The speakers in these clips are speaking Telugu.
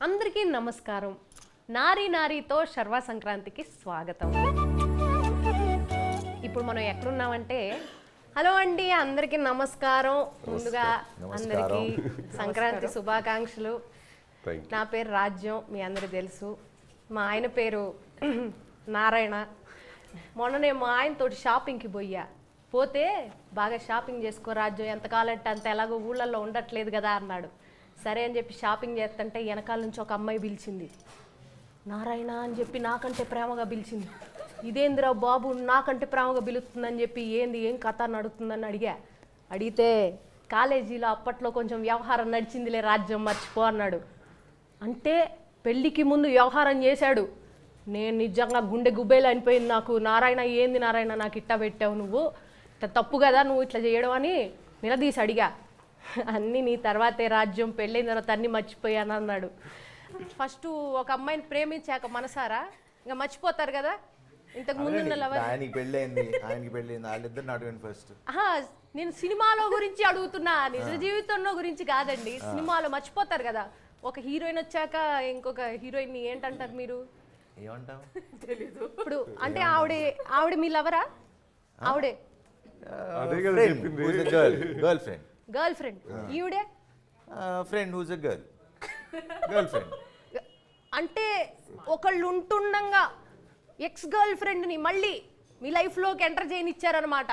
అందరికీ నమస్కారం. నారీ నారీతో శర్వా సంక్రాంతికి స్వాగతం. ఇప్పుడు మనం ఎక్కడున్నామంటే, హలో అండి అందరికీ నమస్కారం. ముందుగా అందరికీ సంక్రాంతి శుభాకాంక్షలు. నా పేరు రాజ్యం, మీ అందరికీ తెలుసు. మా ఆయన పేరు నారాయణ. మొన్ననే మా ఆయనతోటి షాపింగ్కి పోతే బాగా షాపింగ్ చేసుకో రాజ్యం, ఎంతకాలంటే అంత, ఎలాగో ఊళ్ళల్లో ఉండట్లేదు కదా అన్నాడు. సరే అని చెప్పి షాపింగ్ చేస్తుంటే వెనకాల నుంచి ఒక అమ్మాయి పిలిచింది. నారాయణ అని చెప్పి నాకంటే ప్రేమగా పిలిచింది. ఇదేందిరా బాబు నాకంటే ప్రేమగా పిలుస్తుందని చెప్పి ఏం కథ నడుస్తుందని అడిగితే కాలేజీలో అప్పట్లో కొంచెం వ్యవహారం నడిచిందిలే రాజ్యం, మర్చిపో అన్నాడు. అంటే పెళ్ళికి ముందు వ్యవహారం చేశాడు. నేను నిజంగా గుండె గుబ్బేలు అనిపోయింది నాకు. నారాయణ ఏంది నారాయణ నాకు ఇట్టా పెట్టావు, నువ్వు తప్పు కదా నువ్వు ఇట్లా చేయడం అని నిలదీసి అడిగా. అన్నీ నీ తర్వాతే రాజ్యం, పెళ్ళైన తర్వాత అన్నీ మర్చిపోయాను అన్నాడు. ఫస్ట్ ఒక అమ్మాయిని ప్రేమించాక మనసారా ఇంకా మర్చిపోతారు కదా. ఇంతకు ముందు నేను సినిమాలో గురించి అడుగుతున్నా, నిజ జీవితంలో గురించి కాదండి. సినిమాలో మర్చిపోతారు కదా. ఒక హీరోయిన్ వచ్చాక ఇంకొక హీరోయిన్ ఏంటంటారు మీరు? తెలీదు. ఇప్పుడు అంటే ఆవిడ మీ లవరా? ఆవిడే గర్ల్ ఫ్రెండ్. ఈవిడే friend who's a girlfriend. అంటే ఒకళ్ళు ఉంటుండగా ఎక్స్ గర్ల్ ఫ్రెండ్ని మళ్ళీ మీ లైఫ్లోకి ఎంటర్ చేయనిచ్చారనమాట.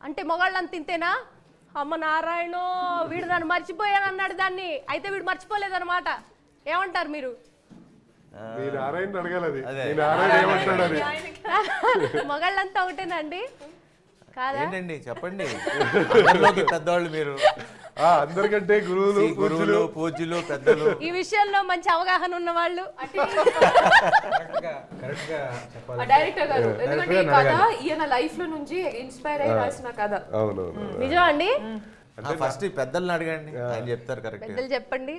అంటే మొగాళ్ళని తింతేనా? అమ్మ నారాయణ వీడు నన్ను మర్చిపోయాను అన్నాడు దాన్ని, అయితే వీడు మర్చిపోలేదన్నమాట. ఏమంటారు మీరు? మొగాళ్ళంతా ఒకటేనండి కాదా? ఏంటండి చెప్పండి. పెద్దవాళ్ళు మీరు, అందరికంటే గురువులు పూజ్యులు పెద్దలు. ఈ విషయంలో మంచి అవగాహన ఉన్న వాళ్ళు డైరెక్టర్ గారు. ఎందుకంటే ఈ కథ ఈయన లైఫ్ లో నుంచి ఇన్స్పైర్ అయ్యి రాసిన కథ. నిజం అండి. ఫస్ట్ పెద్దల్ని అడగండి, ఆయన చెప్తారు. కరెక్ట్. పెద్దలు చెప్పండి.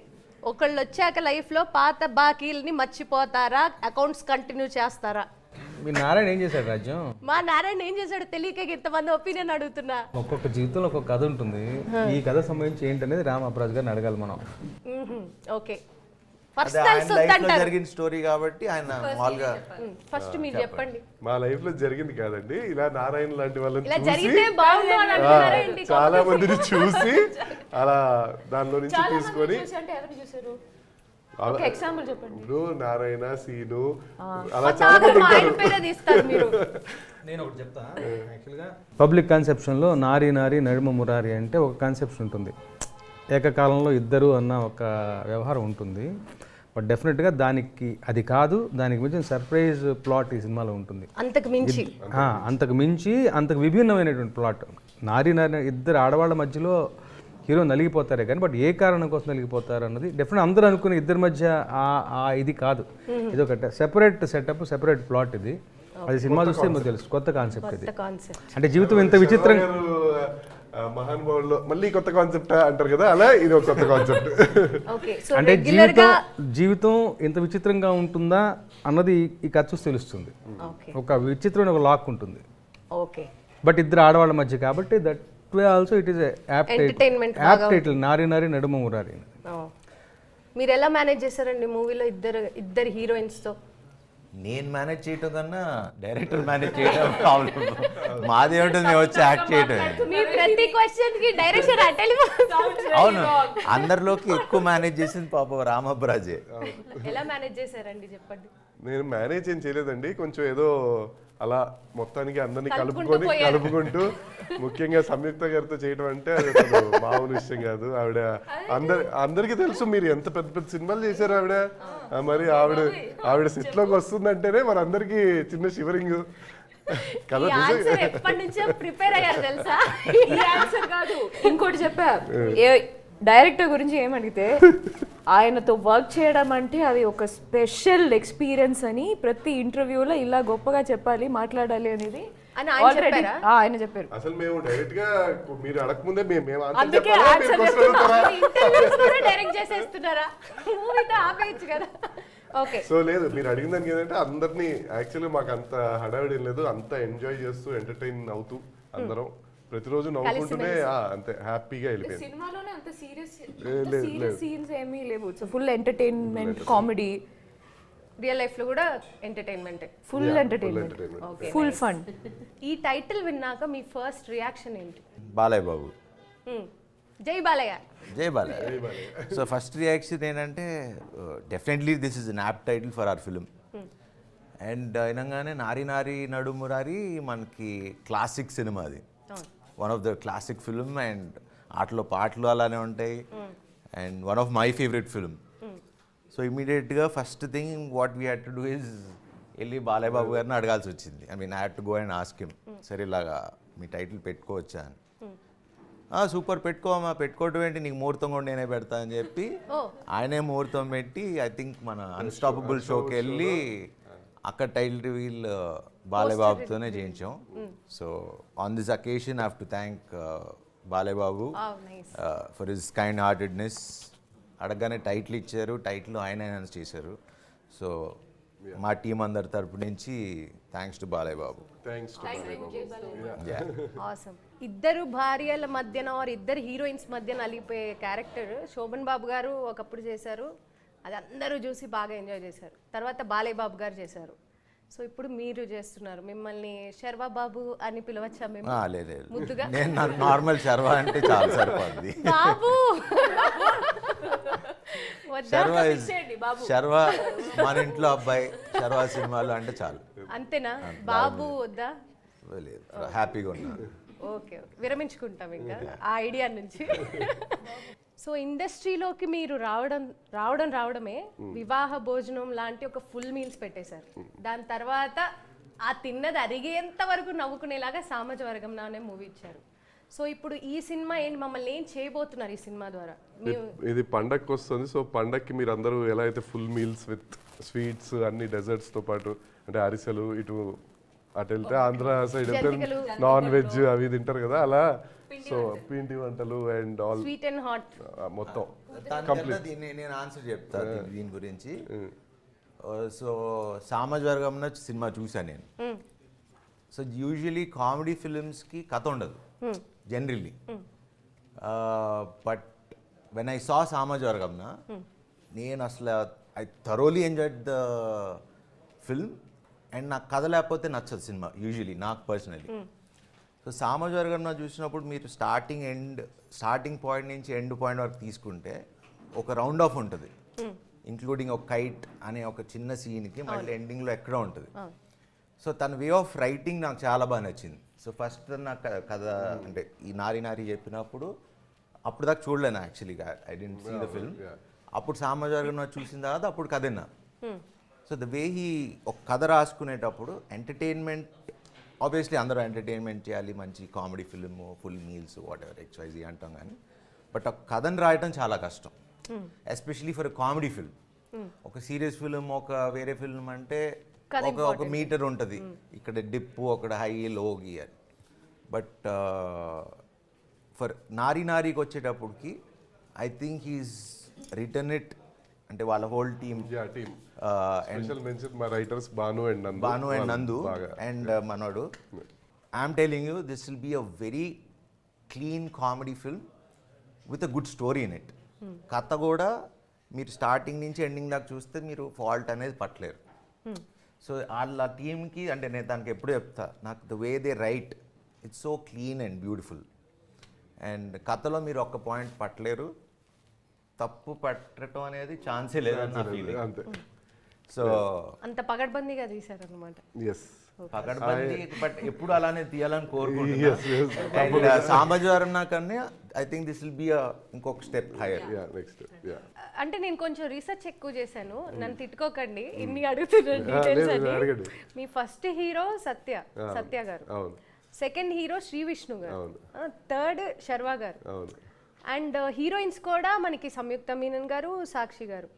ఒకళ్ళు వచ్చాక లైఫ్ లో పాత బాకీల్ని మర్చిపోతారా, అకౌంట్స్ కంటిన్యూ చేస్తారా? మీ నారాయణ ఏం చేశాడు రాజ్యం? మా నారాయణ ఏం చేశాడు తెలియక ఇంతమంది ఒపీనియన్ అడుగుతున్నా. ఒక్కొక్క జీవితంలో ఒక్కొక్క కథ ఉంటుంది. ఈ కథ సంబంధించి ఏంటనేది రామప్రాజ్ గారిని అడగాలి మనం. ఓకే, జరిగిన స్టోరీ కాబట్టి ఆయన మామూలుగా ఫస్ట్ మీరు చెప్పండి. మా లైఫ్ లో జరిగింది కాదండి, ఇలా నారాయణ లాంటి వాళ్ళని చాలా మందిని చూసి అలా దానిలో నుంచి తీసుకొని ఇప్పుడు నారాయణ, సీను అలా చాలా నేను ఒకటి చెప్తా. యాక్చువల్గా పబ్లిక్ కాన్సెప్షన్లో నారీ నారీ నడుమ మురారి అంటే ఒక కాన్సెప్షన్ ఉంటుంది. ఏకకాలంలో ఇద్దరు అన్న ఒక వ్యవహారం ఉంటుంది. బట్ డెఫినెట్గా దానికి అది కాదు, దానికి మించిన సర్ప్రైజ్ ప్లాట్ ఈ సినిమాలో ఉంటుంది. అంతకు మించి అంతకు విభిన్నమైనటువంటి ప్లాట్. నారీ నారీ ఇద్దరు ఆడవాళ్ళ మధ్యలో హీరో నలిగిపోతారే కానీ, బట్ ఏ కారణం కోసం నలిగిపోతారు అన్నది డెఫినెట్ అందరూ అనుకునే ఇద్దరి మధ్య ఇది కాదు. ఇది ఒక సెపరేట్ సెటప్, సెపరేట్ ప్లాట్. ఇది అది సినిమా చూస్తే మీకు తెలుసు, కొత్త కాన్సెప్ట్ ఇది. అంటే జీవితం ఇంత విచిత్రంగా మహానుభావుల్లో మళ్ళీ కొత్త కాన్సెప్ట్ అంటారు కదా, అలా ఇది ఒక కొత్త కాన్సెప్ట్. అంటే జీవితం ఇంత విచిత్రంగా ఉంటుందా అన్నది ఈ కథ చూసి తెలుస్తుంది. ఒక విచిత్రమైన ఒక లాక్ ఉంటుంది. బట్ ఇద్దరు ఆడవాళ్ళ మధ్య కాబట్టి that also it is app title, నారీ నారీ నడుమ మురారి. మీరు ఎలా మేనేజ్ చేశారండి మూవీలో ఇద్దరు హీరోయిన్స్ తో? నేను మేనేజ్ చేయటం కన్నా డైరెక్టర్ మేనేజ్ చేయడం ప్రాబ్లం. మాది ఏమిటంది, మేము వచ్చి యాక్ట్ చేయటం. అవును, అందరిలోకి ఎక్కువ మేనేజ్ చేసింది పాప రామబ్రాజే. ఎలా మేనేజ్ చేశారండి చెప్పండి. నేను మేనేజ్ ఏం చేయలేదండి, కొంచెం ఏదో అలా మొత్తానికి అందరినీ కలుపుకుంటూ ముఖ్యంగా సంయుక్త గారితో చేయడం అంటే అది మామూలు విషయం కాదు. అందరికీ తెలుసు మీరు ఎంత పెద్ద పెద్ద సినిమాలు చేశారు ఆవిడ. మరి ఆవిడ సెట్ లోకి వస్తుందంటేనే మన అందరికి చిన్న షివరింగ్ కదా. ఇంకోటి చెప్పా, డైరెక్టర్ గురించి ఏమడిగితే ఆయనతో వర్క్ చేయడం అంటే అది ఒక స్పెషల్ ఎక్స్పీరియన్స్ అని ప్రతి ఇంటర్వ్యూలో ఇలా గొప్పగా చెప్పాలి, మాట్లాడాలి అనేది ఆయన చెప్పారు. అసలు మేము డైరెక్ట్ గా మీరు అడగకముందే సో లేదు, మీరు అడిగిన దానికి ఏంటంటే అందరినీ యాక్చువల్లీ మాకు అంత హడావిడి లేదు, అంత ఎంజాయ్ చేస్తూ ఎంటర్టైన్ అవుతూ అందరం ప్రతిరోజు నవ్వుకుంటూనే అంతే హ్యాపీగా వెళ్ళిపోయింది. సినిమాలోనే అంత సీరియస్ లేదు. సీన్స్ ఏమీ లేవు. Full entertainment, comedy, real life లో కూడా entertainment, full entertainment, full fun. ఈ టైటిల్ విన్నాక మీ ఫస్ట్ రియాక్షన్ ఏంటి? బాలయ్య బాబు, జై బాలయ్య. జై బాలయ్య. సో ఫస్ట్ రియాక్షన్ ఏంటంటే definitely this is an apt title for our film. And అయినంగానే నారి నారి నడుమురారి మనకి క్లాసిక్ సినిమా, అది one of the classic film. And ఆటలో పాటలు అలానే ఉంటాయి. And one of my favourite film. So ఇమీడియట్గా first thing what we had to do is వెళ్ళి బాలయ్య బాబు గారిని అడగాల్సి వచ్చింది. I mean I had to go and ask him, సరే ఇలాగా మీ టైటిల్ పెట్టుకోవచ్చా అని. సూపర్, పెట్టుకోమా, పెట్టుకోవటం ఏంటి, నీకు ముహూర్తం కూడా నేనే పెడతా అని చెప్పి ఆయనే ముహూర్తం పెట్టి ఐ థింక్ మన అన్స్టాపబుల్ షోకి వెళ్ళి అక్కడ టైటిల్ వీల్ బాలయ్య బాబుతోనే చేయించాం. So on this occasion I have to thank Balayya Babu for his kind heartedness. అడగగానే టైటిల్ ఇచ్చారు, టైటిల్ ఆయన అనౌన్స్ చేశారు. సో మా టీం అందరి తరపు నుంచి thanks to Balayya Babu. Awesome. ఇద్దరు భార్యల మధ్యన ఆర్ ఇద్దరు హీరోయిన్స్ మధ్య నలిపే క్యారెక్టర్ శోభన్ బాబు గారు ఒకప్పుడు చేశారు. అది అందరూ చూసి బాగా ఎంజాయ్ చేశారు. తర్వాత బాలయ్య బాబు గారు చేశారు. సో ఇప్పుడు మీరు చేస్తున్నారు. మిమ్మల్ని శర్వా బాబు అని పిలవచ్చా మేము? లేదు, ముద్దుగా నేను నార్మల్ శర్వా అంటే చాలా సరిపోద్ది. బాబు శర్వా మన ఇంట్లో అబ్బాయి, శర్వా సినిమాలు అంటే చాలు. అంతేనా? బాబు వద్దా? లేదు, హ్యాపీగా ఉన్నారు. ఓకే, విరమించుకుంటాం ఇంకా ఆ ఐడియా నుంచి. సో ఇండస్ట్రీలోకి మీరు రావడమే వివాహ భోజనం లాంటి ఒక ఫుల్ మీల్స్ పెట్టేశారు. దాని తర్వాత ఆ తిన్నది అరిగేంత వరకు నవ్వుకునేలాగా సామాజ వర్గం నానే మూవీ ఇచ్చారు. సో ఇప్పుడు ఈ సినిమా ఏంటి, మమ్మల్ని ఏం చేయబోతున్నారు ఈ సినిమా ద్వారా? ఇది పండగకి వస్తుంది. సో పండగకి మీరు అందరూ ఎలా అయితే ఫుల్ మీల్స్ విత్ స్వీట్స్ అన్ని డెజర్ట్స్తో పాటు, అంటే అరిసెలు, ఇటు అటు వెళ్తే ఆంధ్ర సైడ్ వెళ్తే నాన్ వెజ్ అవి తింటారు కదా, అలా. సో పిండి వంటలు and all sweet and hot మొత్తం నేను ఆన్సర్ చెప్తాను దీని గురించి. సో సామాజ వర్గంలో సినిమా చూసాను నేను. సో యూజువలీ కామెడీ ఫిలిమ్స్కి కథ ఉండదు generally. But when I saw Samajavaragamana, నేను అసలు I thoroughly enjoyed the film. And నాకు కథ లేకపోతే నచ్చదు సినిమా యూజువలీ, నాకు పర్సనలీ. సో సామాజ వర్గంలో చూసినప్పుడు మీరు స్టార్టింగ్ పాయింట్ నుంచి ఎండ్ పాయింట్ వరకు తీసుకుంటే ఒక రౌండ్ ఆఫ్ ఉంటుంది, ఇంక్లూడింగ్ ఒక కైట్ అనే ఒక చిన్న సీన్కి మళ్ళీ ఎండింగ్లో ఎక్కడో ఉంటుంది. సో తన వే ఆఫ్ రైటింగ్ నాకు చాలా బాగా నచ్చింది. సో ఫస్ట్ నాకు కథ అంటే ఈ నారి నారి చెప్పినప్పుడు అప్పుడు దాకా చూడలేను యాక్చువల్లీగా, I didn't see the film. అప్పుడు సామాజ వర్గంలో చూసిన తర్వాత అప్పుడు కథ విన్నా. సో ద వే హీ ఒక కథ రాసుకునేటప్పుడు ఎంటర్టైన్మెంట్, ఆబ్వియస్లీ అందరూ ఎంటర్టైన్మెంట్ చేయాలి, మంచి comedy film, full meals, what ever XYZ అంటాం కానీ, బట్ ఒక కథను రాయటం చాలా కష్టం, ఎస్పెషలీ ఫర్ కామెడీ ఫిల్మ్. ఒక సీరియస్ ఫిల్మ్, ఒక వేరే ఫిల్మ్ అంటే ఒక మీటర్ ఉంటుంది, ఇక్కడ డిప్, అక్కడ హై, లో గీయాలి. బట్ ఫర్ నారి నారికి వచ్చేటప్పటికి I think he's return it, అంటే వాళ్ళ whole team, Bhanu and Nandu and మనోడు. I'm telling you, this will be a very clean comedy film with a good story in it. కథ కూడా మీరు స్టార్టింగ్ నుంచి ఎండింగ్ దాకా చూస్తే మీరు ఫాల్ట్ అనేది పట్టలేరు. సో వాళ్ళ టీమ్కి, అంటే నేను దానికి ఎప్పుడు చెప్తా, నాకు the way they right, it's so clean and beautiful. And కథలో మీరు ఒక్క పాయింట్ పట్టలేరు, తప్పు పట్టడం అనేది ఛాన్సే లేదని నా ఫీలింగ్. అంతే. సో అంత పగడ్బందీగా తీశారు అనమాట. పగడ్బందీ, బట్ ఎప్పుడు అలానే తీయాలని కోరుకుంటున్నా. సామాజిక నాకన్నా I think this will be ఇంకొక స్టెప్ హైయర్. అంటే నేను కొంచెం రీసెర్చ్ ఎక్కువ చేశాను, నన్ను తిట్టుకోకండి ఇన్ని అడుగుతున్నాను డీటెయిల్స్ అని. మీ ఫస్ట్ హీరో సత్య గారు, సెకండ్ హీరో శ్రీ విష్ణు గారు, థర్డ్ శర్వా గారు, అండ్ హీరోయిన్స్ కూడా మనకి సంయుక్త మీనన్ గారు, సాక్షి గారు.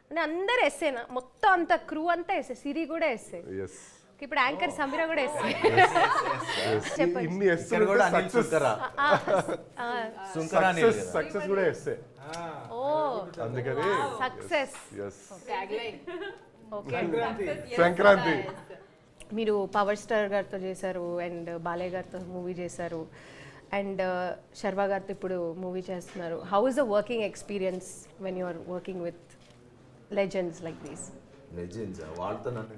అంటే అందరు ఎస్సేనా, మొత్తం అంత క్రూ అంతా ఎస్సే, సిరి కూడా ఎస్సే, ఇప్పుడు యాంకర్ సమీర కూడా ఎస్సే. చెప్పండి. సంక్రాంతి మీరు పవర్ స్టార్ గారితో చేశారు అండ్ బాలయ్య గారితో మూవీ చేశారు. అండ్ శర్వా గారితో ఇప్పుడు మూవీ చేస్తున్నారు. How is the working experience when you are working with legends like these? Legends వాళ్ళతో నన్ను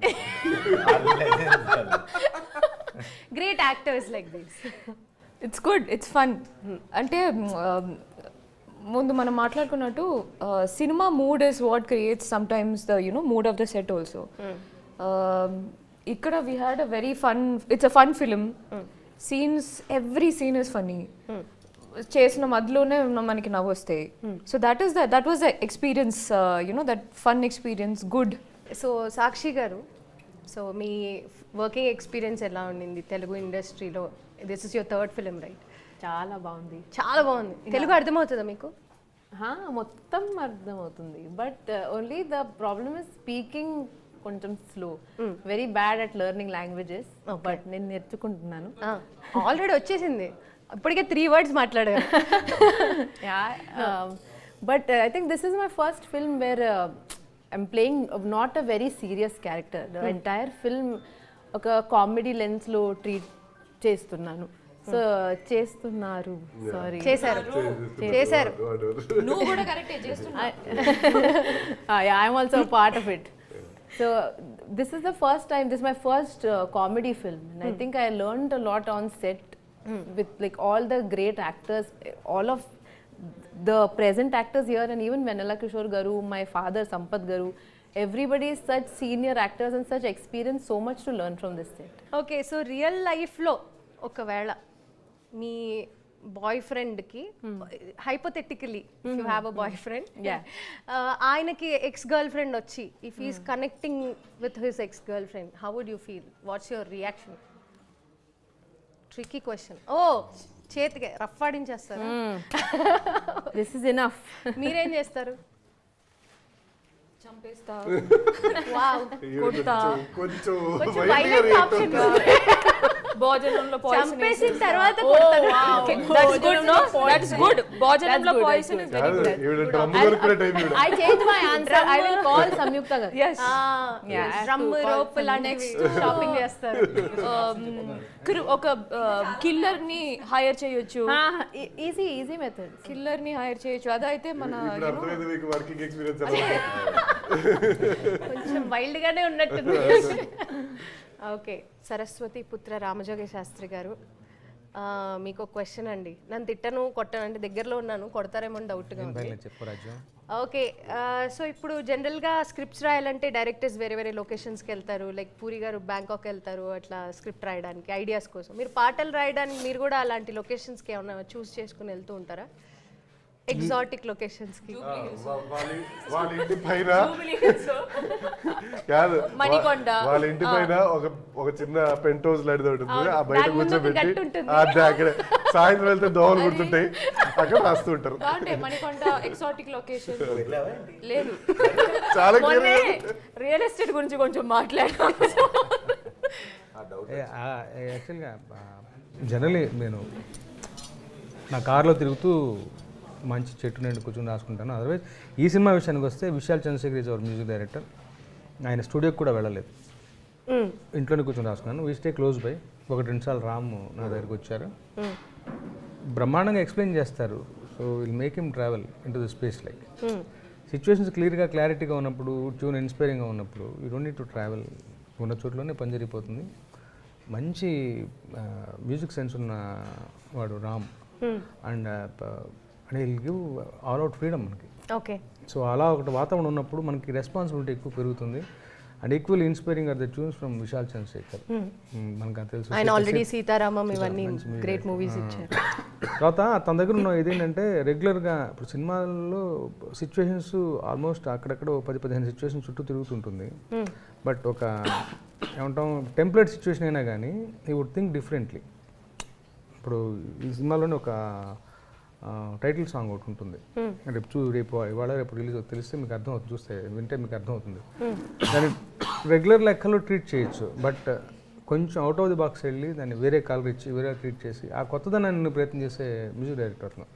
great actors like these. It's good, it's fun. అంటే ముందు మనం మాట్లాడుకున్నట్టు cinema mood is what creates sometimes the mood of the set also. ఇక్కడ we had a very fun, it's a fun film. Scenes, every scene is funny. చేసిన మధ్యలోనే మనకి నవ్వు వస్తాయి. So that was the experience, that fun experience, good. So Sakshi గారు, సో మీ వర్కింగ్ ఎక్స్పీరియన్స్ ఎలా ఉండింది తెలుగు ఇండస్ట్రీలో? This is your third film right? చాలా బాగుంది. చాలా బాగుంది. తెలుగు అర్థమవుతుందా మీకు? మొత్తం అర్థమవుతుంది, but only the problem is speaking కొంచెం slow. Very bad at learning languages, but నేను నేర్చుకుంటున్నాను. ఆల్రెడీ వచ్చేసింది, ఇప్పటికే 3 words మాట్లాడారు. But I think this is my first film where I'm playing not a very serious character. The entire film ఒక కామెడీ లెన్స్లో ట్రీట్ చేస్తున్నాను. సో చేస్తున్నారు, సారీ, చేశారు. నువ్వు కూడా కరెక్టే చేస్తున్నావు. I'm also part of it. So this is the first time, this is my first comedy film, and I think I learned a lot on set with like all the great actors, all of the present actors here, and even Venala Kishore Garu, my father Sampath Garu, everybody is such senior actors and such experience, so much to learn from this set. Okay, so real లైఫ్లో ఒకవేళ మీ బాయ్ ఫ్రెండ్కి, hypothetically you have a boy friend, ఆయనకి ఎక్స్ గర్ల్ ఫ్రెండ్ వచ్చి if is connecting with his ex girl friend, how would you feel? What's your reaction? Tricky question. ఓ, చేతికి రఫ్ ఆడించేస్తారు. This is enough. మీరేం చేస్తారు? చంపేస్తా, వావ్, కొంచెం కొంచెం వైలెంట్ ఆప్షన్. భోజనంలో చంపేసిన తర్వాత భోజనంలో poison is very good. I changed my answer. I will call Samyukta Garu. yes drum rope లాంటి షాపింగ్ చేస్తారు. ఒక కిల్లర్ ని హైర్ చేయొచ్చు, Easy method. కిల్లర్ ని హైర్ చేయొచ్చు. అదైతే మన వర్కింగ్ ఎక్స్పీరియన్స్ కొంచెం వైల్డ్ గానే ఉన్నట్టుంది. ఓకే, సరస్వతి పుత్ర రామజోగి శాస్త్రి గారు, మీకు ఒక క్వశ్చన్ అండి. నన్ను తిట్టను కొట్టను అంటే దగ్గరలో ఉన్నాను, కొడతారేమో డౌట్గా ఉంది. చెప్పు రాజ్యం. ఓకే, సో ఇప్పుడు జనరల్గా స్క్రిప్ట్స్ రాయాలంటే డైరెక్టర్స్ వేరే వేరే లొకేషన్స్కి వెళ్తారు. లైక్ పూరి గారు బ్యాంకాక్ వెళ్తారు అట్లా స్క్రిప్ట్ రాయడానికి, ఐడియాస్ కోసం. మీరు పాటలు రాయడానికి మీరు కూడా అలాంటి లొకేషన్స్కి ఏమన్నా చూస్ చేసుకుని వెళ్తూ ఉంటారా? ఎగ్జాటిక్ లొకేషన్స్ కి? వాళ్ళ ఇంటి పైన కాదు, వాళ్ళ ఇంటి పైన ఒక చిన్న పెంట్ హౌస్ లాంటిది ఉంటుంది, ఆ బయట కూర్చోబెట్టి అక్కడ సాయంత్రం వెళ్తే దోమలు కుడుతుంటాయి, అక్కడ రాస్తుంటారు. మణికొండ ఎగ్జాటిక్ లొకేషన్ లేదు. చాలా రియల్ ఎస్టేట్ గురించి కొంచెం మాట్లాడాం. యాక్చువల్గా జనరలీ నేను నా కార్లో తిరుగుతూ మంచి చెట్టు నేను కూర్చొని రాసుకుంటాను. అదర్వైజ్ ఈ సినిమా విషయానికి వస్తే Vishal Chandrashekhar is our music director. ఆయన స్టూడియోకి కూడా వెళ్ళలేదు, ఇంట్లోనే కూర్చొని రాసుకున్నాను. We stay close by. 1-2 సార్లు రామ్ నా దగ్గరికి వచ్చారు, బ్రహ్మాండంగా ఎక్స్ప్లెయిన్ చేస్తారు. So will make him travel in to the space. Like situations క్లారిటీగా ఉన్నప్పుడు, ట్యూన్ ఇన్స్పైరింగ్గా ఉన్నప్పుడు you don't need to travel. ఉన్న చోట్లోనే పని జరిగిపోతుంది. మంచి మ్యూజిక్ సెన్స్ ఉన్న వాడు Ram. And will give all out freedom మనకి. ఓకే, సో అలా ఒకటి వాతావరణం ఉన్నప్పుడు మనకి రెస్పాన్సిబిలిటీ ఎక్కువ పెరుగుతుంది. And equal inspiring are the tunes from Vishal Chandrasekhar. మనకు తెలుసు, ఆయన ఆల్రెడీ సీతారామం ఇవన్నీ గ్రేట్ మూవీస్ ఇచ్చారు. తర్వాత తన దగ్గర ఉన్న ఇదేంటంటే రెగ్యులర్గా ఇప్పుడు సినిమాల్లో సిచ్యువేషన్స్ ఆల్మోస్ట్ అక్కడక్కడ 10-15 సిచ్యువేషన్ చుట్టూ తిరుగుతుంటుంది. బట్ ఒక ఏమంటాం టెంప్లెట్ సిచ్యువేషన్ అయినా కానీ ఈ వుడ్ థింక్ డిఫరెంట్లీ. ఇప్పుడు ఈ సినిమాలోనే ఒక టైటిల్ సాంగ్ ఒకటి ఉంటుంది, రేపు ఇవాళ రేపు రిలీజ్ తెలిస్తే మీకు అర్థమవుతుంది, చూస్తే వింటే మీకు అర్థమవుతుంది. దాన్ని రెగ్యులర్ లెక్కలో ట్రీట్ చేయొచ్చు, బట్ కొంచెం అవుట్ ఆఫ్ ది బాక్స్ వెళ్ళి దాన్ని వేరే కలర్ ఇచ్చి వేరే ట్రీట్ చేసి ఆ కొత్తదనాన్ని ప్రయత్నం చేసే మ్యూజిక్ డైరెక్టర్ అతను.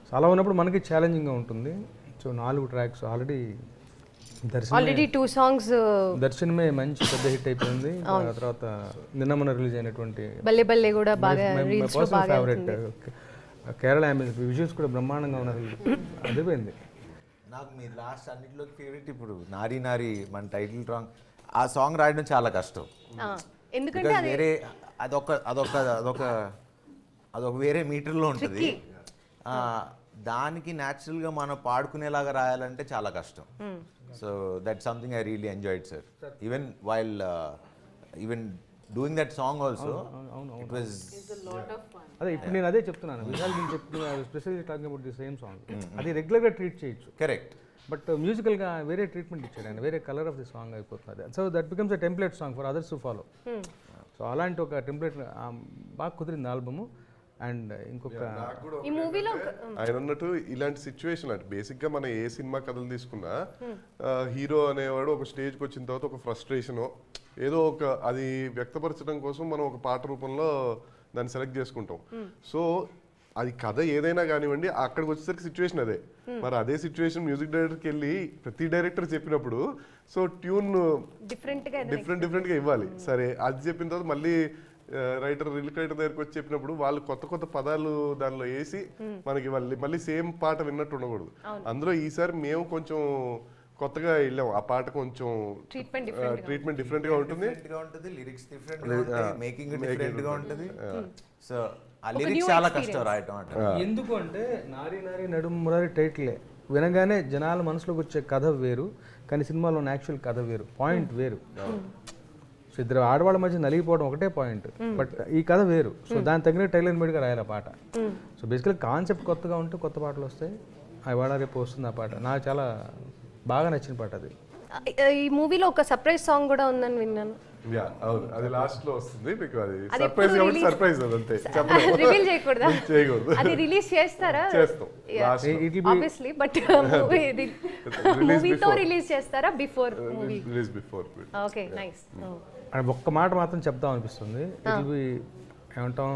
సో అలా ఉన్నప్పుడు మనకి ఛాలెంజింగ్గా ఉంటుంది. So 4 tracks already already 2 songs దర్శనమే మంచి పెద్ద హిట్ అయిపోయింది. ఆ తర్వాత నిన్న మొన్న రిలీజ్ అయినటువంటి బల్లే బల్లే కూడా బాగా రీల్స్ లో బాగా ఫేవరెట్ కేరళ అంబులెన్స్ విజువల్స్ కూడా బ్రహ్మాండంగా ఉన్నారు. అదిపోయింది. నాకు మీ లాస్ట్ అన్నిటిలోకి ఫేవరెట్ ఇప్పుడు నారీ నారీ మన టైటిల్ సాంగ్. ఆ సాంగ్ రాయడం చాలా కష్టం. ఎందుకంటే Because వేరే అదొక వేరే మీటర్లో ఉంటుంది. దానికి న్యాచురల్గా మనం పాడుకునేలాగా రాయాలంటే చాలా కష్టం. So that something I really enjoyed sir. Even doing that song also it was. అదే ఇప్పుడు నేను అదే చెప్తున్నాను. విశాల్ నేను చెప్తున్నా specially talking about the same song. అది రెగ్యులర్గా ట్రీట్ చేయొచ్చు. కరెక్ట్. బట్ మ్యూజికల్గా వేరే ట్రీట్మెంట్ ఇచ్చాడు ఆయన. వేరే కలర్ ఆఫ్ ది సాంగ్ అయిపోతుంది. So that becomes a template song for others to follow. So అలాంటి ఒక టెంప్లెట్ బాగా కుదిరింది ఆల్బము. అండ్ ఇంకొక ఈ మూవీలో ఆయన అన్నట్టు ఇలాంటి సిచ్యువేషన్ అంటే బేసిక్గా మనం ఏ సినిమా కథలు తీసుకున్నా హీరో అనేవాడు ఒక స్టేజ్కి వచ్చిన తర్వాత ఒక ఫ్రస్ట్రేషన్ ఏదో ఒక అది వ్యక్తపరచడం కోసం మనం ఒక పాట రూపంలో దాన్ని సెలెక్ట్ చేసుకుంటాం. సో అది కథ ఏదైనా కానివ్వండి, అక్కడికి వచ్చేసరికి సిచ్యువేషన్ అదే. మరి అదే సిచ్యువేషన్ మ్యూజిక్ డైరెక్టర్కి వెళ్ళి ప్రతి డైరెక్టర్ చెప్పినప్పుడు సో ట్యూన్ డిఫరెంట్గా ఇవ్వాలి. సరే అది చెప్పిన తర్వాత మళ్ళీ లిరిక్ రైటర్ దగ్గరికి వచ్చి చెప్పినప్పుడు వాళ్ళు కొత్త కొత్త పదాలు దానిలో వేసి మనకి మళ్ళీ సేమ్ పాట విన్నట్టు ఉండకూడదు. అందులో ఈసారి మేము కొంచెం కొత్తగా వెళ్ళాం. ఆ పాట కొంచెం ట్రీట్మెంట్ డిఫరెంట్ గా ఉంటుంది, లిరిక్స్ డిఫరెంట్ గా ఉంటాయి, మేకింగ్ డిఫరెంట్ గా ఉంటుంది. సో ఆ లిరిక్స్ చాలా కష్టం రాయటం అంటే. ఎందుకు అంటే నారీ నారీ నడుము మురారి టైటిలే వినగానే జనాల మనసులోకి వచ్చే కథ వేరు, కానీ సినిమాలో ఉన్న యాక్చువల్ కథ వేరు, పాయింట్ వేరు. సో ఇద్దరు ఆడవాళ్ళ మధ్య నలిగిపోవడం ఒకటే పాయింట్, బట్ ఈ కథ వేరు. సో దాని తగిన టైలర్ మేడ్గా రాయాలి ఆ పాట. సో బేసికలీ కాన్సెప్ట్ కొత్తగా ఉంటే కొత్త పాటలు వస్తాయి. అవి వాడ రేపు వస్తుంది ఆ పాట. నాకు చాలా బాగా నచ్చిన పాట అది. ఈ మూవీలో ఒక సర్ప్రైజ్ సాంగ్ కూడా ఉందని విన్నాను. అవును, అది లాస్ట్ లో వస్తుంది. మీకు అది సర్ప్రైజ్ కాబట్టి సర్ప్రైజ్ అదంతే, రివీల్ చేయకూడదా? చేయకూడదు. అది రిలీజ్ చేస్తారా? చేస్తాం ఆబ్వియస్లీ, బట్ మూవీతో రిలీజ్ చేస్తారా? Before movie release before. Okay, nice. And ఒక్క మాట మాత్రం చెప్తాం అనిపిస్తుంది. ఇట్ బి ఏమంటాం,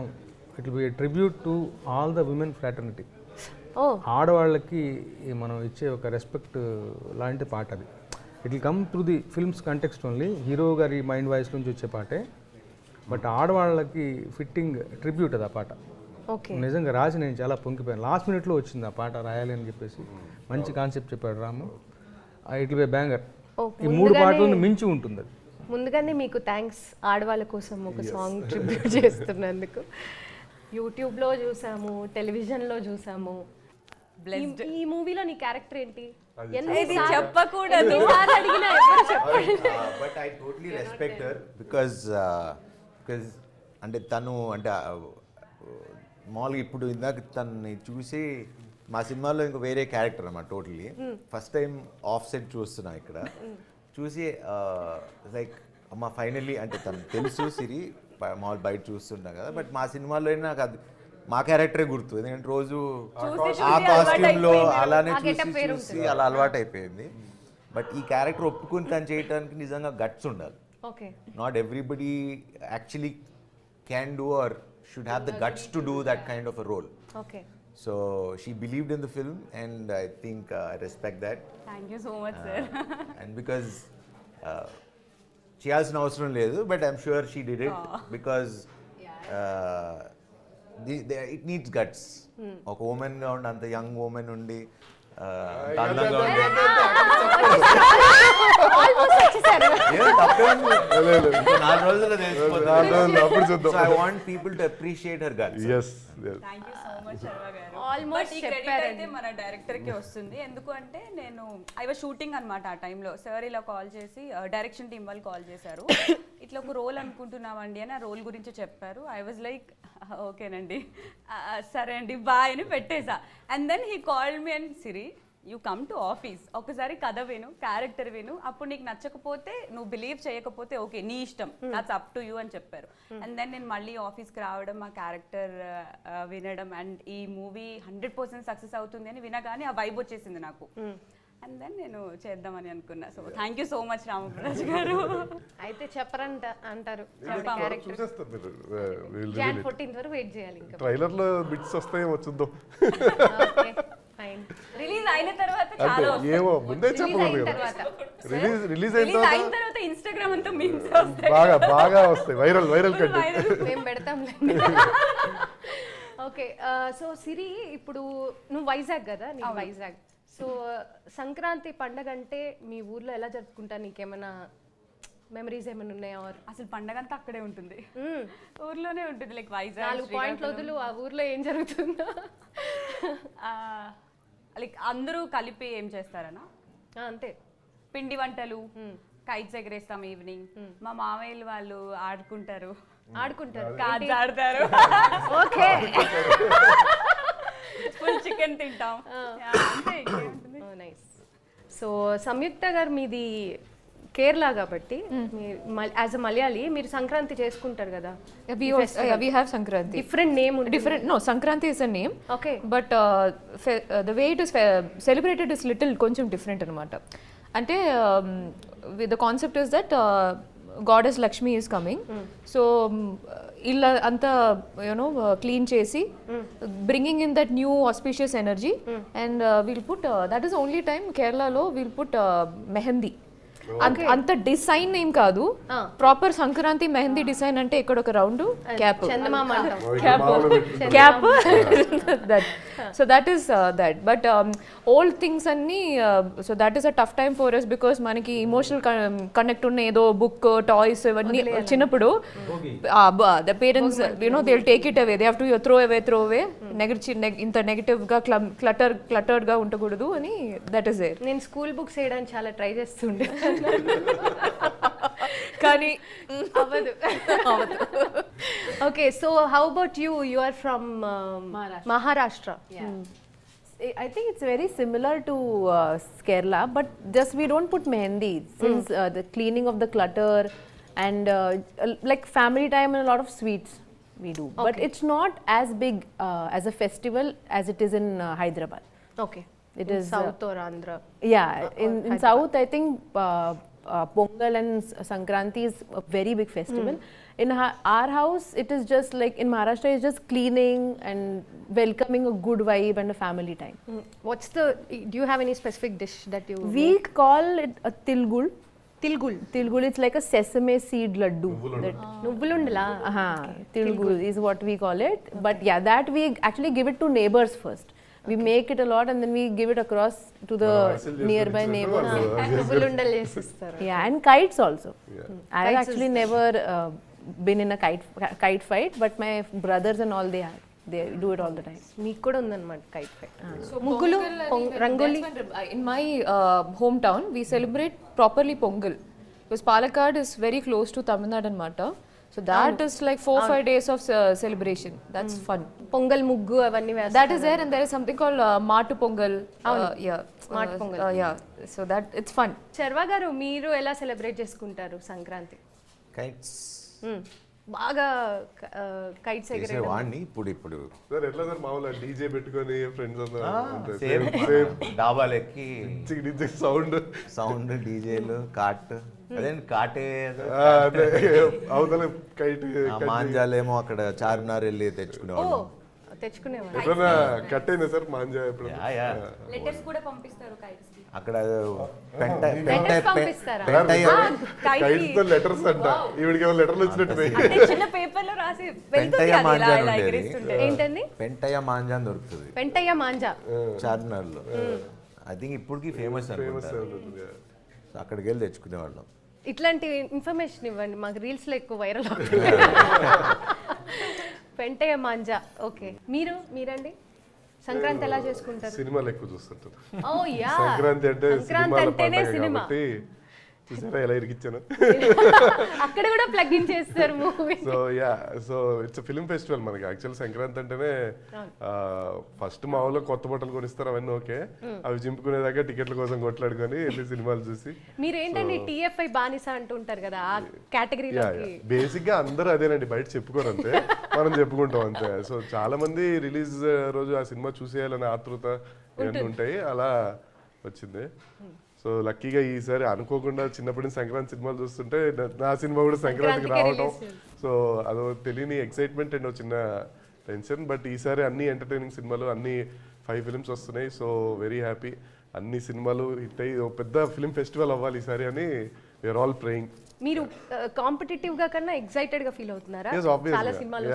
it be tribute to all the women fraternity. ఆడవాళ్ళకి మనం ఇచ్చే ఒక రెస్పెక్ట్ లాంటి పాట అది. It will come through the films context only. Hero గారి మైండ్ వాయిస్ నుంచి వచ్చే పాటే, బట్ ఆడవాళ్ళకి ఫిట్టింగ్ ట్రిబ్యూట్ అది ఆ పాట. నిజంగా రాసి నేను చాలా పొంగిపోయాను. లాస్ట్ మినిట్లో వచ్చింది ఆ పాట రాయాలి అని చెప్పేసి. మంచి కాన్సెప్ట్ చెప్పాడు Ramu. It will be banger. ఈ 3 పాటలను మించి ఉంటుంది అది. ముందుగానే మీకు థ్యాంక్స్, ఆడవాళ్ళ కోసం ఒక సాంగ్ ట్రిబ్యూట్ చేస్తున్నందుకు. యూట్యూబ్లో చూసాము, టెలివిజన్లో చూసాము. ఈ మూవీలో నీ క్యారెక్టర్ ఏంటి? చెప్పకూడదు. But I totally respect her because అంటే తను అంటే మామూలుగా ఇప్పుడు ఇందాక తనని చూసి మా సినిమాలో ఇంకో వేరే క్యారెక్టర్ అన్నమాట totally. First time of set చూస్తున్నా ఇక్కడ. చూసి లైక్ అమ్మ ఫైనల్లీ అంటే తను తెలుసు సిరి మామూలు బయట చూస్తుంటా కదా, బట్ మా సినిమాలో నాకు అది మా క్యారెక్టరే గుర్తు. ఎందుకంటే రోజు ఆ కాస్ట్యూమ్లో అలానే చూసి అలా అలవాటు అయిపోయింది. బట్ ఈ క్యారెక్టర్ ఒప్పుకుని తను చేయడానికి నిజంగా గట్స్ ఉండాలి. Not everybody actually can do or should have the guts to do that kind of a role. So she believed in the film and I think I respect that. Thank you so much, sir. And because చేయాల్సిన అవసరం లేదు, but I'm sure she did it because it needs guts. ఒక woman గా ఉండి అంత యంగ్ woman ఉండి అందంగా ఉండి నాలుగు రోజుల్లో తెలిసిపోతుంది. So I want people to appreciate her guts. Yes. Thank you so much, Sharva garu. Almost ఈ క్రెడిట్ అయితే మన డైరెక్టర్ కి వస్తుంది. ఎందుకు అంటే నేను ఐ వాజ్ షూటింగ్ అనమాట ఆ టైంలో. సార్ ఇలా కాల్ చేసి డైరెక్షన్ టీం వాళ్ళు కాల్ చేశారు, ఇట్లా ఒక రోల్ అనుకుంటున్నామండి అని ఆ రోల్ గురించి చెప్పారు. ఐ వాజ్ లైక్ ఓకేనండి, సరే అండి బాయ్ అని పెట్టేసా. And then he called me and Siri you come to office, ఒకసారి కథ విను, క్యారెక్టర్ విను, అప్పుడు నీకు నచ్చకపోతే నువ్వు బిలీవ్ చేయకపోతే ఓకే నీ ఇష్టం, దాట్స్ అప్ టు యూ అని చెప్పారు. అండ్ దెన్ నేను మళ్ళీ ఆఫీస్కి రావడం, ఆ క్యారెక్టర్ వినడం, అండ్ ఈ మూవీ 100% సక్సెస్ అవుతుంది అని వినగానే ఆ వైబ్ వచ్చేసింది నాకు. అండ్ దెన్ నేను చేద్దామని అనుకున్నా. So thank you so much Ramaprakash గారు. అయితే చెప్పరంట అంటారు. చూసేస్తారు మీరు. Jan 14th వరకు వెయిట్ చేయాలి. ఇంకా ట్రైలర్ లో బిట్స్ వస్తాయేమో చూద్దాం. ఫైన్. రిలీజ్ అయిన తర్వాత చాలా ఏమో ముందే చెప్పకూడదు కదా. తర్వాత రిలీజ్ అయిన అయిన తర్వాత ఇన్స్టాగ్రామ్ అంతా మీమ్స్ వస్తాయి. బాగా వస్తాయి, వైరల్ కంటెంట్. మేము పెడతాం. ఓకే, సో సిరి, ఇప్పుడు నువ్వు వైజాగ్ కదా, నీకు వైజాగ్. సో సంక్రాంతి పండగ అంటే మీ ఊర్లో ఎలా జరుపుకుంటా? నీకేమైనా మెమరీస్ ఏమైనా ఉన్నాయా? అసలు పండగ అంతా అక్కడే ఉంటుంది, ఊర్లోనే ఉంటుంది. లైక్ వైజాగ్ 4 పాయింట్లు వదులు, ఆ ఊర్లో ఏం జరుగుతుందో. లైక్ అందరూ కలిపి ఏం చేస్తారనా, అంతే. పిండి వంటలు, కైట్స్ ఎగరేస్తాం ఈవినింగ్. మా మామయ్యలు వాళ్ళు ఆడుకుంటారు, కార్డ్స్ ఆడతారు, ఓకే, ఫుల్ చికెన్ తింటాం. నైస్. సో సంయుక్త గారు, మీది కేరళ కాబట్టి యాజ్ అ మలయాళీ మీరు సంక్రాంతి చేసుకుంటారు కదా? we have Sankranti. Different name Different, no, Sankranti is a name. Okay. But the way it is celebrated is little కొంచెం different అనమాట. అంటే the concept is that goddess Lakshmi is coming. So ఇలా అంతా క్లీన్ చేసి bringing in that new auspicious energy, and we'll put that is the only time Kerala we'll put mehendi. అంత డిజైన్ ఏం కాదు, ప్రాపర్ సంక్రాంతి మెహందీ డిజైన్ అంటే ఇక్కడ ఒక round cap, cap, so that is that. But old things అన్ని, so that is a tough time for us, because మనకి ఇమోషనల్ కనెక్ట్ ఉన్న ఏదో బుక్, టాయ్స్ ఇవన్నీ చిన్నప్పుడు the parents they will take it away, they have to throw away ఇంత నెగటివ్ గా క్లటర్డ్ గా ఉండకూడదు అని, దట్ ఈస్ దేర్. నేను స్కూల్ బుక్స్ వేయడానికి చాలా ట్రై చేస్తుండే, కానీ అవ్వదు. Okay, so how about you? You are from Maharashtra. I think it's very similar to Kerala, but just we don't put mehendi since the cleaning of the clutter and like family time and a lot of sweets we do. But it's not as big as a festival as it is in Hyderabad. Okay. It is South or Andhra? Yeah, in South I think Pongal and Sankranti is a very big festival. In our house it is just like in Maharashtra it's just cleaning and welcoming a good vibe and a family time. What's the, do you have any specific dish that you We call it a tilgul. Tilgul, it's like a sesame seed laddu. నువ్వులుండలా? Tilgul is what we call it. But yeah, that we actually give it to neighbors first. We make it a lot and then we give it across to the nearby neighbors. నువ్వులుండలు చేసిస్తారు. Yeah, and kites also. I have actually never been in a kite fight, but my brothers and all, they do it all the time. మీకు కూడా ఉందన్నమాట కైట్ ఫైట్. ముగ్గులు, rangoli. In my hometown we celebrate properly Pongal, because Palakkad is very close to Tamil Nadu anamata. So that is like 4-5 days of celebration. That's fun. Pongal ముగ్గు అవన్నీ వేస్తారు. That is there, and there is something called Matu Pongal. Yeah, Matu Pongal. Yeah, so that it's fun. Sharwa గారు, మీరు ఎలా సెలబ్రేట్ చేసుకుంటారు సంక్రాంతి? కైట్స్ బాగా కైట్స్ ఎగరేయడం. వాడిని ఇప్పుడు సార్ ఎట్లా సార్ మామూలుగా డీజే పెట్టుకొని ఫ్రెండ్స్ సేమ్ డాబాలెక్కి సౌండ్ డీజేలు కాట్, అదే కాటే అవతల కైట్ మాంజాలేమో అక్కడ చార్మినార్ వెళ్ళి తెచ్చుకునేవాళ్ళు. తెచ్చుకునేవాళ్ళు. ఎప్పుడన్నా కట్ అయిందా సార్ మాంజా? ఎప్పుడు లెటర్స్ కూడా పంపిస్తారు kites కి. అక్కడ పంపిస్తారా? కైట్స్ తో లెటర్స్ అంట, ఈవిడికి ఏమో లెటర్లు వచ్చినట్టు అంటే చిన్న పేపర్ లో రాసి వెళ్తుంది, అది ఇలా ఎగరేస్తుంటే. ఏంటండి? పెంటయ్య మాంజా అని దొరుకుతుంది పెంటయ్య మాంజా చార్మినార్ లో. ఐ థింక్ ఇప్పటికి ఫేమస్ అక్కడికి వెళ్ళి తెచ్చుకునేవాళ్ళం. ఇట్లాంటి ఇన్ఫర్మేషన్ ఇవ్వండి మాకు, రీల్స్ లో ఎక్కువ వైరల్ అవుతుంది. పెంటయ్య మాంజా. ఓకే, మీరండి సంక్రాంతి ఎలా చేసుకుంటారు? సినిమాలు ఎక్కువ చూస్తుంటారు. ఓ యా, సంక్రాంతి అంటే సంక్రాంతి అంటేనే సినిమా. చూసారా ఎలా ఇరికిచ్చాను? అక్కడ కూడా ప్లగ్ ఇన్ చేస్తారు movie. So it's film festival మనకి. యాక్చువల్ సంక్రాంతి అంటేనే ఫస్ట్ మామూలుగా కొత్త బట్టలు కొనిస్తారు, అవన్నీ ఓకే, అవి చింపుకునేదాకా టికెట్ల కోసం కొట్లాడుకొని వెళ్ళి సినిమాలు చూసి. మీరు ఏంటండి TFI బానిస అంటుంటారు కదా, ఆ కేటగిరీలోకి? బేసిక్ గా అందరూ అదేనండి, బయట చెప్పుకోరు అంతే, మనం చెప్పుకుంటాం అంతే. సో చాలా మంది రిలీజ్ రోజు ఆ సినిమా చూసేయాలనే ఆతృత ఇవన్నీ ఉంటాయి, అలా వచ్చింది. సో లక్కీగా ఈసారి అనుకోకుండా చిన్నప్పటి నుంచి సంక్రాంతి సినిమాలు చూస్తుంటే నా సినిమా కూడా సంక్రాంతికి రావడం, సో అదో తెలియని ఎక్సైట్మెంట్ అండ్ చిన్న టెన్షన్. బట్ ఈసారి అన్ని ఎంటర్టైనింగ్ సినిమాలు, అన్ని 5 ఫిల్మ్స్ వస్తున్నాయి, సో వెరీ హ్యాపీ. అన్ని సినిమాలు హిట్ అయ్యి ఒక పెద్ద ఫిల్మ్ ఫెస్టివల్ అవ్వాలి ఈసారి అని వీఆర్ ఆల్ ప్రేయింగ్. మీరు కాంపిటేటివ్ గా కన్నా ఎక్సైటెడ్ గా ఫీల్ అవుతున్నారా? చాలా సినిమాలు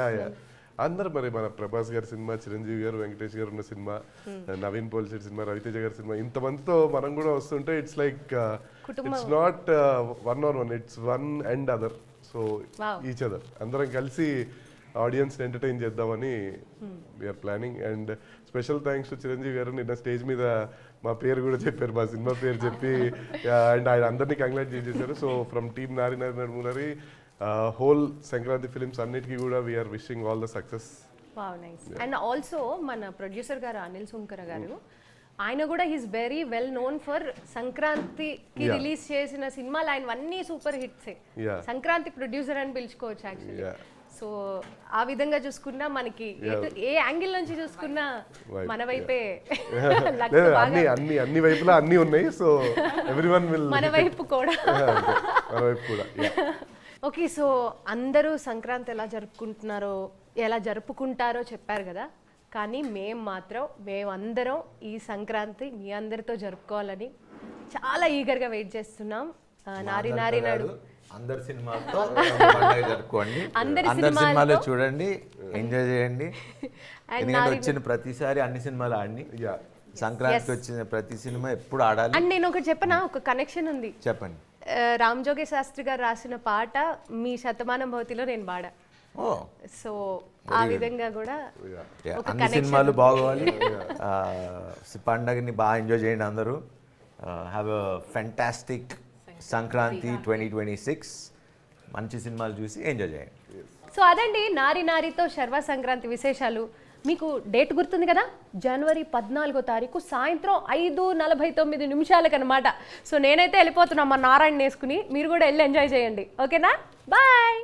అందరు మరి మన ప్రభాస్ గారి సినిమా, చిరంజీవి గారు, వెంకటేష్ గారు ఉన్న సినిమా, నవీన్ పోల్శెట్టి సినిమా, రవితేజ గారి సినిమా, ఇంతమందితో మనం కూడా వస్తుంటే it's like it's not one or one, it's one and other. So each other అందరం కలిసి ఆడియన్స్ ఎంటర్టైన్ చేద్దామని we are planning. And special thanks to Chiranjeevi గారు, నిన్న స్టేజ్ మీద మా పేరు కూడా చెప్పారు, మా సినిమా పేరు చెప్పి అండ్ ఆయన అందరినీ కంగ్రాట్ చేసేసారు. So from team Nari Nari నడుమునరి whole Sankranti films అన్నిటికీ కూడా we are wishing all the success. Wow, nice. And also మన ప్రొడ్యూసర్ గారు అనిల్ సుంకర గారు, ఆయన కూడా he's very well known for సంక్రాంతికి రిలీజ్ చేసిన సినిమాలు ఆయన అన్ని సూపర్ హిట్సే. సంక్రాంతి ప్రొడ్యూసర్ అని పిలుచుకోవచ్చు యాక్చువల్లీ. సో ఆ విధంగా చూసుకున్నా మనకి ఏ యాంగిల్ నుంచి చూసుకున్నా మన వైపే అన్ని వైపులా అన్ని ఉన్నాయి. సో ఎవ్రీవన్ విల్ మన వైపు కూడా. మన వైపు కూడా. ఓకే, సో అందరూ సంక్రాంతి ఎలా జరుపుకుంటారో చెప్పారు కదా, కానీ మేమందరం ఈ సంక్రాంతి మీ అందరితో జరుపుకోవాలని చాలా ఈగర్గా వెయిట్ చేస్తున్నాం. నారి నారి నాడు అందరి సినిమాలతో జరుపుకోండి, అందరి సినిమాలు చూడండి, ఎంజాయ్ చేయండి. ఎందుకంటే వచ్చిన ప్రతిసారి అన్ని సినిమాలు ఆడి, సంక్రాంతికి వచ్చిన ప్రతి సినిమా ఎప్పుడు ఆడాలి. అండ్ నేను ఒకటి చెప్పనా, ఒక కనెక్షన్ ఉంది. చెప్పండి. రామ్ జోగి శాస్త్రి గారు రాసిన పాట మీ శతమానం భవతిలో నేను పాడా. సో ఆ విధంగా కూడా అన్ని సినిమాలు బాగోవాలి. పండగని బాగా ఎంజాయ్ చేయండి అందరూ. Have a fantastic Sankranti 2026. మంచి సినిమాలు చూసి ఎంజాయ్ చేయండి. సో అదండి నారి నారితో శర్వ సంక్రాంతి విశేషాలు. మీకు డేట్ గుర్తుంది కదా, జనవరి 14వ తారీఖు సాయంత్రం 5:49 అనమాట. సో నేనైతే వెళ్ళిపోతున్నా మా నారాయణ వేసుకుని, మీరు కూడా వెళ్ళి ఎంజాయ్ చేయండి. ఓకేనా, బాయ్.